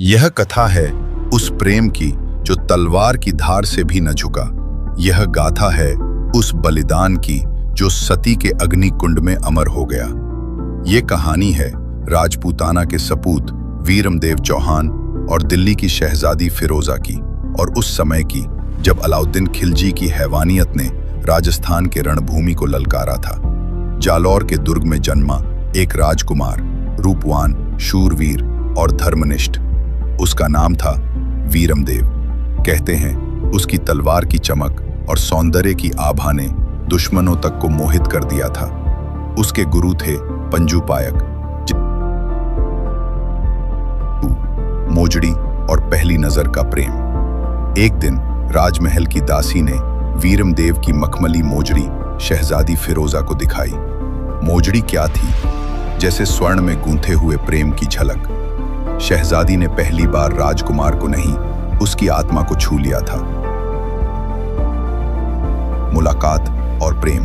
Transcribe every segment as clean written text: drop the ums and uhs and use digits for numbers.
यह कथा है उस प्रेम की जो तलवार की धार से भी न झुका। यह गाथा है उस बलिदान की जो सती के अग्नि कुंड में अमर हो गया। ये कहानी है राजपूताना के सपूत वीरमदेव चौहान और दिल्ली की शहजादी फिरोजा की, और उस समय की जब अलाउद्दीन खिलजी की हैवानियत ने राजस्थान के रणभूमि को ललकारा था। जालौर के दुर्ग में जन्मा एक राजकुमार, रूपवान, शूरवीर और धर्मनिष्ठ। उसका नाम था वीरमदेव। कहते हैं उसकी तलवार की चमक और सौंदर्य की आभा ने दुश्मनों तक को मोहित कर दिया था। उसके गुरु थे पंजू पायक, मोजड़ी और पहली नजर का प्रेम। एक दिन राजमहल की दासी ने वीरमदेव की मखमली मोजड़ी शहजादी फिरोजा को दिखाई। मोजड़ी क्या थी? जैसे स्वर्ण में गूंथे हुए प्रेम की झलक। शहजादी ने पहली बार राजकुमार को नहीं, उसकी आत्मा को छू लिया था। मुलाकात और प्रेम।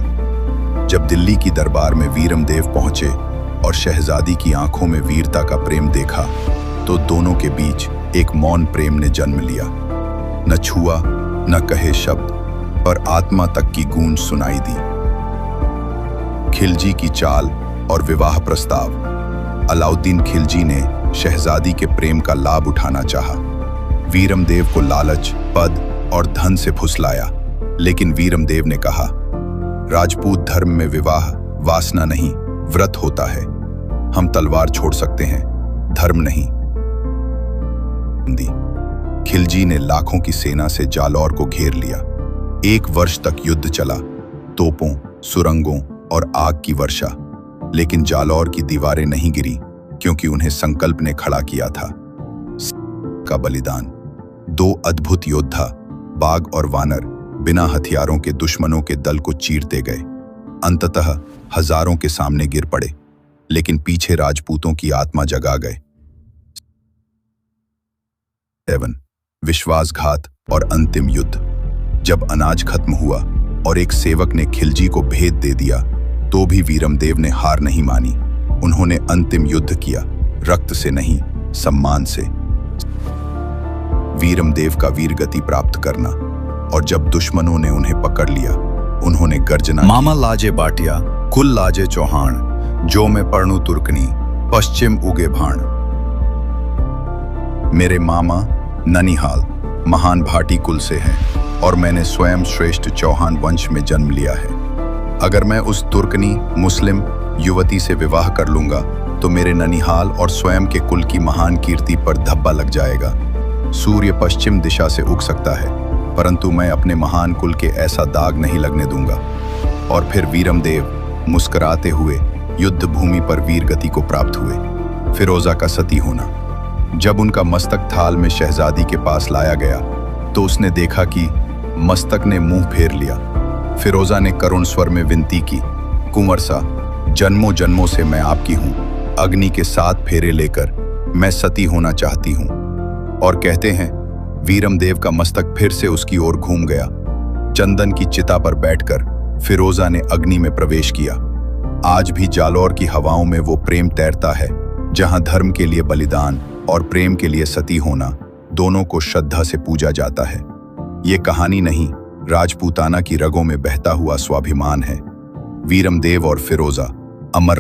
जब दिल्ली की दरबार में वीरमदेव पहुंचे और शहजादी की आंखों में वीरता का प्रेम देखा, तो दोनों के बीच एक मौन प्रेम ने जन्म लिया। न छुआ, न कहे शब्द, पर आत्मा तक की गूंज सुनाई दी। खिलजी की चाल और विवाह प्रस्ताव। अलाउद्दीन खिलजी ने शहजादी के प्रेम का लाभ उठाना चाहा। वीरमदेव को लालच, पद और धन से फुसलाया, लेकिन वीरमदेव ने कहा, राजपूत धर्म में विवाह वासना नहीं, व्रत होता है। हम तलवार छोड़ सकते हैं, धर्म नहीं। खिलजी ने लाखों की सेना से जालौर को घेर लिया। 1 वर्ष तक युद्ध चला, तोपों, सुरंगों और आग की वर्षा। लेकिन जालौर की दीवारें नहीं गिरी, क्योंकि उन्हें संकल्प ने खड़ा किया था। का बलिदान। 2 अद्भुत योद्धा, बाघ और वानर, बिना हथियारों के दुश्मनों के दल को चीरते गए। अंततः हजारों के सामने गिर पड़े, लेकिन पीछे राजपूतों की आत्मा जगा गए। 7 विश्वासघात और अंतिम युद्ध। जब अनाज खत्म हुआ और एक सेवक ने खिलजी को भेद दे दिया, तो भी वीरमदेव ने हार नहीं मानी। उन्होंने अंतिम युद्ध किया, रक्त से नहीं, सम्मान से। वीरमदेव का वीरगति प्राप्त करना। और जब दुश्मनों ने उन्हें पकड़ लिया, उन्होंने गर्जना, मामा लाजे बाटिया, कुल लाजे चौहान, जो मैं पढ़ूं तुर्कनी, पश्चिम उगे भाण। मेरे मामा ननिहाल महान भाटी कुल से हैं और मैंने स्वयं श्रेष्ठ चौहान वंश में जन्म लिया है। अगर मैं उस तुर्कनी मुस्लिम युवती से विवाह कर लूंगा, तो मेरे ननिहाल और स्वयं के कुल की महान कीर्ति पर धब्बा लग जाएगा। सूर्य पश्चिम दिशा से उग सकता है, परंतु मैं अपने महान कुल के ऐसा दाग नहीं लगने दूंगा। और फिर वीरमदेव मुस्कुराते हुए युद्ध भूमि पर वीरगति को प्राप्त हुए। फिरोजा का सती होना। जब उनका मस्तक थाल में शहजादी के पास लाया गया, तो उसने देखा कि मस्तक ने मुंह फेर लिया। फिरोजा ने करुण स्वर में विनती की, कुंवर सा, जन्मों जन्मों से मैं आपकी हूं। अग्नि के 7 फेरे लेकर मैं सती होना चाहती हूं। और कहते हैं वीरमदेव का मस्तक फिर से उसकी ओर घूम गया। चंदन की चिता पर बैठकर फिरोजा ने अग्नि में प्रवेश किया। आज भी जालौर की हवाओं में वो प्रेम तैरता है, जहां धर्म के लिए बलिदान और प्रेम के लिए सती होना दोनों को श्रद्धा से पूजा जाता है। ये कहानी नहीं, राजपूताना की रगों में बहता हुआ स्वाभिमान है। वीरमदेव और फिरोजा अमर